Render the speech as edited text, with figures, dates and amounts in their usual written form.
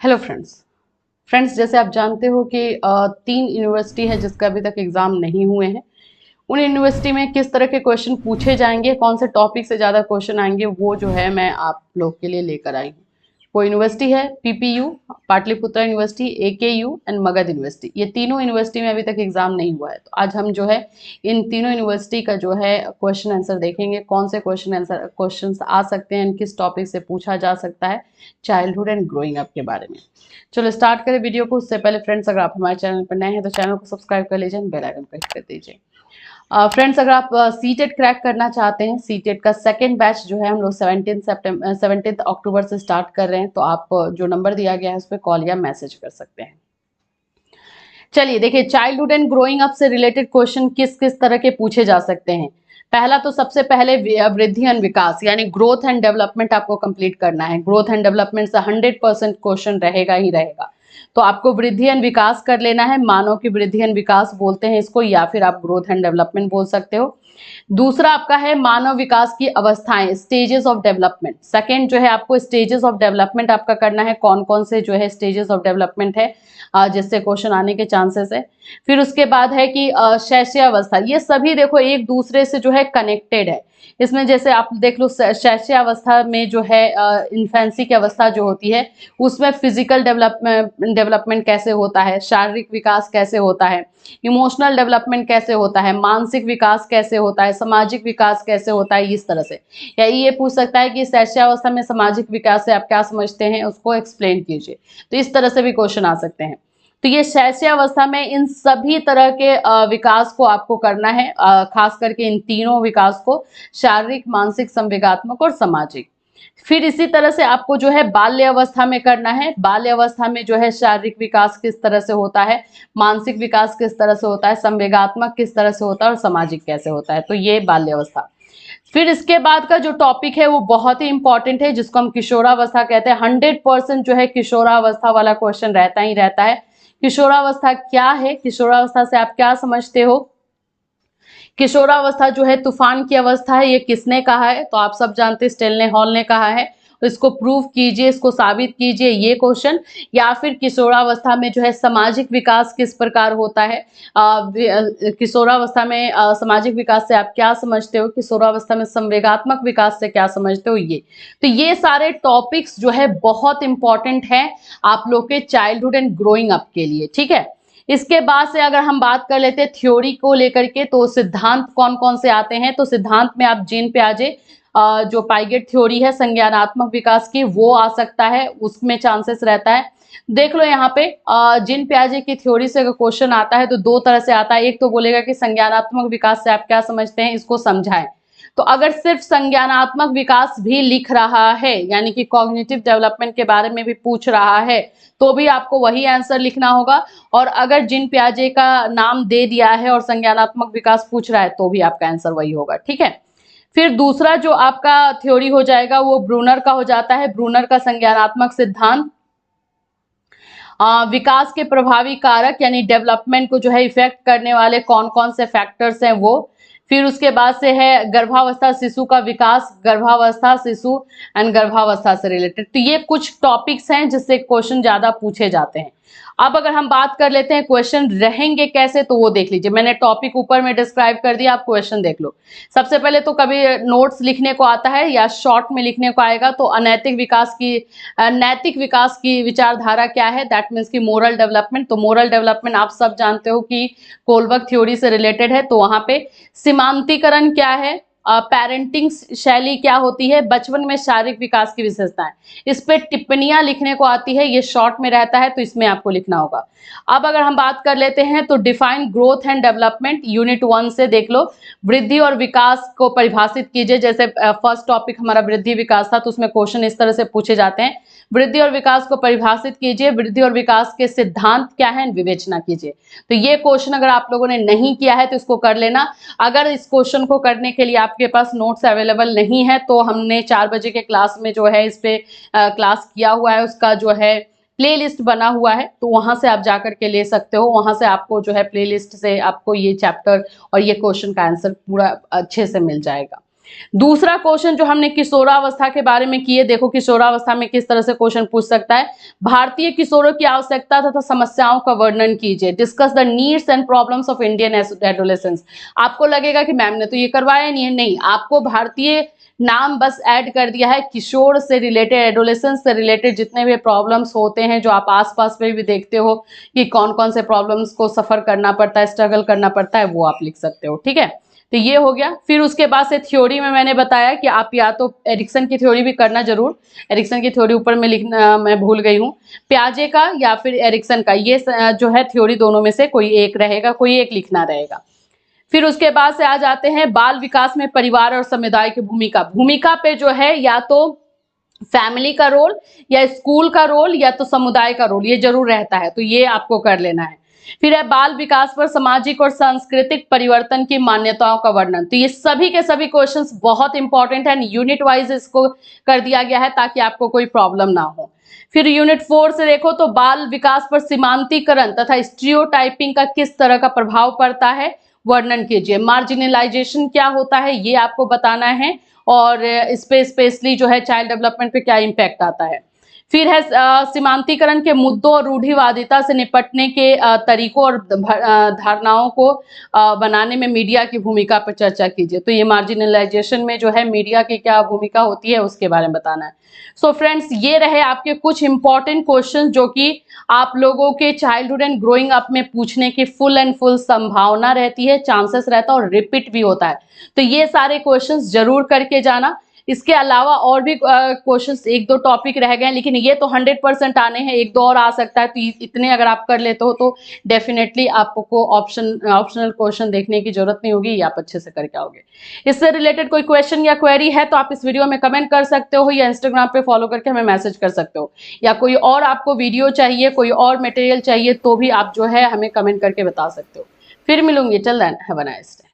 Hello friends जैसे आप जानते हो कि 3 यूनिवर्सिटी है जिसका अभी तक एग्ज़ाम नहीं हुए हैं। उन यूनिवर्सिटी में किस तरह के क्वेश्चन पूछे जाएंगे, कौन से टॉपिक से ज़्यादा क्वेश्चन आएंगे, वो जो है मैं आप लोग के लिए लेकर आई हूँ। वो यूनिवर्सिटी है PPU, Pataliputra university, AKU and Magadh university. ये तीनों यूनिवर्सिटी में अभी तक एग्जाम नहीं हुआ है, तो आज हम जो है इन तीनों यूनिवर्सिटी का जो है क्वेश्चन आंसर देखेंगे, कौन से क्वेश्चन आ सकते हैं, किस टॉपिक से पूछा जा सकता है चाइल्डहुड एंड ग्रोइंग अप के बारे में। चलो स्टार्ट करें वीडियो को। उससे पहले फ्रेंड्स, अगर आप हमारे चैनल पर नए हैं तो चैनल को सब्सक्राइब कर लीजिए, बेल आइकन पर हिट कर दीजिए। फ्रेंड्स, अगर आप सीटेट क्रैक करना चाहते हैं, सीटेट का सेकेंड बैच जो है हम लोग 17 अक्टूबर से स्टार्ट कर रहे हैं, तो आप जो नंबर दिया गया है उस पर कॉल या मैसेज कर सकते हैं। चलिए देखिए, चाइल्डहुड एंड ग्रोइंग अप से रिलेटेड क्वेश्चन किस किस तरह के पूछे जा सकते हैं। पहला तो सबसे पहले वृद्धि एंड विकास यानी ग्रोथ एंड डेवलपमेंट आपको कंप्लीट करना है। ग्रोथ एंड डेवलपमेंट से 100% क्वेश्चन रहेगा ही रहेगा, तो आपको वृद्धि एंड विकास कर लेना है। मानव की वृद्धि एंड विकास बोलते हैं इसको, या फिर आप ग्रोथ एंड डेवलपमेंट बोल सकते हो। दूसरा आपका है मानव विकास की अवस्थाएं, स्टेजेस ऑफ डेवलपमेंट। सेकंड जो है आपको स्टेजेस ऑफ डेवलपमेंट आपका करना है, कौन कौन से जो है स्टेजेस ऑफ डेवलपमेंट है जिससे क्वेश्चन आने के चांसेस है। फिर उसके बाद है कि शैशवावस्था। ये सभी देखो एक दूसरे से जो है कनेक्टेड है। इसमें जैसे आप देख लो, शैशवावस्था में जो है इन्फेंसी की अवस्था जो होती है उसमें फिजिकल डेवलपमेंट कैसे होता है, शारीरिक विकास कैसे होता है, इमोशनल डेवलपमेंट कैसे होता है, मानसिक विकास कैसे होता है, सामाजिक विकास कैसे होता है, इस तरह से। या ये पूछ सकता है कि शैशवावस्था में सामाजिक विकास से आप क्या समझते हैं, उसको एक्सप्लेन कीजिए। तो इस तरह से भी क्वेश्चन आ सकते हैं। तो ये शैशवावस्था में इन सभी तरह के विकास को आपको करना है, खास करके इन तीनों विकास को, शारीरिक, मानसिक, संवेगात्मक और सामाजिक। फिर इसी तरह से आपको जो है बाल्य अवस्था में करना है। बाल्य अवस्था में जो है शारीरिक विकास किस तरह से होता है, मानसिक विकास किस तरह से होता है, संवेगात्मक किस तरह से होता है और सामाजिक कैसे होता है, तो ये बाल्य अवस्था। फिर इसके बाद का जो टॉपिक है वो बहुत ही इंपॉर्टेंट है, जिसको हम किशोरावस्था कहते हैं। 100% जो है किशोरावस्था वाला क्वेश्चन रहता ही रहता है। किशोरावस्था क्या है, किशोरावस्था से आप क्या समझते हो। किशोरावस्था जो है तूफान की अवस्था है, ये किसने कहा है, तो आप सब जानते हैं स्टेनले हॉल ने कहा है। इसको प्रूव कीजिए, इसको साबित कीजिए, ये क्वेश्चन। या फिर किशोरावस्था में जो है सामाजिक विकास किस प्रकार होता है, किशोरावस्था में सामाजिक विकास से आप क्या समझते हो, किशोरावस्था में संवेगात्मक विकास से क्या समझते हो, ये। तो ये सारे टॉपिक्स जो है बहुत इंपॉर्टेंट है आप लोग के चाइल्डहुड एंड ग्रोइंग अप के लिए, ठीक है। इसके बाद से अगर हम बात कर लेते हैं थ्योरी को लेकर के, तो सिद्धांत कौन कौन से आते हैं। तो सिद्धांत में आप जीन पियाजे, जो पाइगेट थ्योरी है संज्ञानात्मक विकास की, वो आ सकता है, उसमें चांसेस रहता है। देख लो यहाँ पे जीन पियाजे की थ्योरी से अगर क्वेश्चन आता है तो दो तरह से आता है। एक तो बोलेगा कि संज्ञानात्मक विकास से आप क्या समझते हैं, इसको समझाएं। तो अगर सिर्फ संज्ञानात्मक विकास भी लिख रहा है, यानी कि कॉग्निटिव डेवलपमेंट के बारे में भी पूछ रहा है, तो भी आपको वही आंसर लिखना होगा। और अगर जीन पियाजे का नाम दे दिया है और संज्ञानात्मक विकास पूछ रहा है, तो भी आपका आंसर वही होगा, ठीक है। फिर दूसरा जो आपका थ्योरी हो जाएगा वो ब्रूनर का हो जाता है। ब्रूनर का संज्ञानात्मक सिद्धांत, विकास के प्रभावी कारक यानी डेवलपमेंट को जो है इफेक्ट करने वाले कौन कौन से फैक्टर्स हैं, वो। फिर उसके बाद से है गर्भावस्था शिशु का विकास, गर्भावस्था शिशु एंड गर्भावस्था से रिलेटेड। तो ये कुछ टॉपिक्स हैं जिससे क्वेश्चन ज्यादा पूछे जाते हैं। अब अगर हम बात कर लेते हैं क्वेश्चन रहेंगे कैसे, तो वो देख लीजिए। मैंने टॉपिक ऊपर में डिस्क्राइब कर दिया, आप क्वेश्चन देख लो। सबसे पहले तो कभी नोट्स लिखने को आता है या शॉर्ट में लिखने को आएगा, तो अनैतिक विकास की, नैतिक विकास की विचारधारा क्या है, दैट मीन्स की मोरल डेवलपमेंट। तो मोरल डेवलपमेंट आप सब जानते हो कि कोलबर्ग थ्योरी से रिलेटेड है। तो वहां पे सीमांतीकरण क्या है, पेरेंटिंग शैली क्या होती है, बचपन में शारीरिक विकास की विशेषताएं, इस पे टिप्पणियां लिखने को आती है। ये शॉर्ट में रहता है, तो इसमें आपको लिखना होगा। अब अगर हम बात कर लेते हैं तो define growth and development, unit 1 से देख लो। वृद्धि और विकास को परिभाषित कीजिए। जैसे फर्स्ट टॉपिक हमारा वृद्धि विकास था, तो उसमें क्वेश्चन इस तरह से पूछे जाते हैं, वृद्धि और विकास को परिभाषित कीजिए, वृद्धि और विकास के सिद्धांत क्या है, विवेचना कीजिए। तो ये क्वेश्चन अगर आप लोगों ने नहीं किया है तो इसको कर लेना। अगर इस क्वेश्चन को करने के लिए आपके पास नोट्स अवेलेबल नहीं है, तो हमने 4 बजे के क्लास में जो है इस पे क्लास किया हुआ है, उसका जो है प्लेलिस्ट बना हुआ है, तो वहां से आप जाकर के ले सकते हो। वहां से आपको जो है प्लेलिस्ट से आपको ये चैप्टर और ये क्वेश्चन का आंसर पूरा अच्छे से मिल जाएगा। दूसरा क्वेश्चन जो हमने किशोरावस्था के बारे में किए, देखो किशोरावस्था में किस तरह से क्वेश्चन पूछ सकता है। भारतीय किशोरों की आवश्यकता तथा समस्याओं का वर्णन कीजिए। Discuss the needs and problems of Indian adolescence. आपको लगेगा कि मैम ने तो ये करवाया नहीं है, नहीं, आपको भारतीय नाम बस ऐड कर दिया है। किशोर से रिलेटेड, एडोलेसेंस से रिलेटेड जितने भी प्रॉब्लम्स होते हैं जो आप आसपास में भी देखते हो कि कौन कौन से प्रॉब्लम्स को सफर करना पड़ता है, स्ट्रगल करना पड़ता है, वो आप लिख सकते हो। ठीक है, तो ये हो गया। फिर उसके बाद से थ्योरी में मैंने बताया कि आप या तो एरिक्सन की थ्योरी भी करना जरूर, एरिक्सन की थ्योरी ऊपर में लिखना मैं भूल गई हूँ, प्याजे का या फिर एरिक्सन का, ये जो है थ्योरी दोनों में से कोई एक रहेगा, कोई एक लिखना रहेगा। फिर उसके बाद से आ जाते हैं बाल विकास में परिवार और समुदाय की भूमिका। भूमिका पे जो है या तो फैमिली का रोल या स्कूल का रोल या तो समुदाय का रोल, ये जरूर रहता है, तो ये आपको कर लेना है। फिर है बाल विकास पर सामाजिक और सांस्कृतिक परिवर्तन की मान्यताओं का वर्णन। तो ये सभी के सभी क्वेश्चंस बहुत इंपॉर्टेंट है, यूनिट वाइज इसको कर दिया गया है ताकि आपको कोई प्रॉब्लम ना हो। फिर यूनिट 4 से देखो तो बाल विकास पर सीमांतीकरण तथा स्टीरियोटाइपिंग का किस तरह का प्रभाव पड़ता है, वर्णन कीजिए। मार्जिनलाइजेशन क्या होता है ये आपको बताना है, और इस पे स्पेशली जो है चाइल्ड डेवलपमेंट पे क्या इम्पैक्ट आता है। फिर है सीमांतीकरण के मुद्दों और रूढ़िवादिता से निपटने के तरीकों और धारणाओं को बनाने में मीडिया की भूमिका पर चर्चा कीजिए। तो ये मार्जिनलाइजेशन में जो है मीडिया की क्या भूमिका होती है उसके बारे में बताना है। सो फ्रेंड्स, ये रहे आपके कुछ इंपॉर्टेंट क्वेश्चन जो कि आप लोगों के चाइल्डहुड एंड ग्रोइंग अप में पूछने की फुल एंड फुल संभावना रहती है, चांसेस रहता है और रिपीट भी होता है। तो ये सारे क्वेश्चंस जरूर करके जाना। इसके अलावा और भी क्वेश्चंस एक दो टॉपिक रह गए, लेकिन ये तो 100% आने हैं, एक दो और आ सकता है, तो इतने अगर आप कर लेते हो तो डेफिनेटली आपको ऑप्शनल क्वेश्चन देखने की जरूरत नहीं होगी, ये आप अच्छे से करके आओगे। इससे रिलेटेड कोई क्वेश्चन या क्वेरी है तो आप इस वीडियो में कमेंट कर सकते हो, या इंस्टाग्राम पे फॉलो करके हमें मैसेज कर सकते हो, या कोई और आपको वीडियो चाहिए, कोई और मटेरियल चाहिए तो भी आप जो है हमें कमेंट करके बता सकते हो। फिर मिलूंगी, till then have a nice day.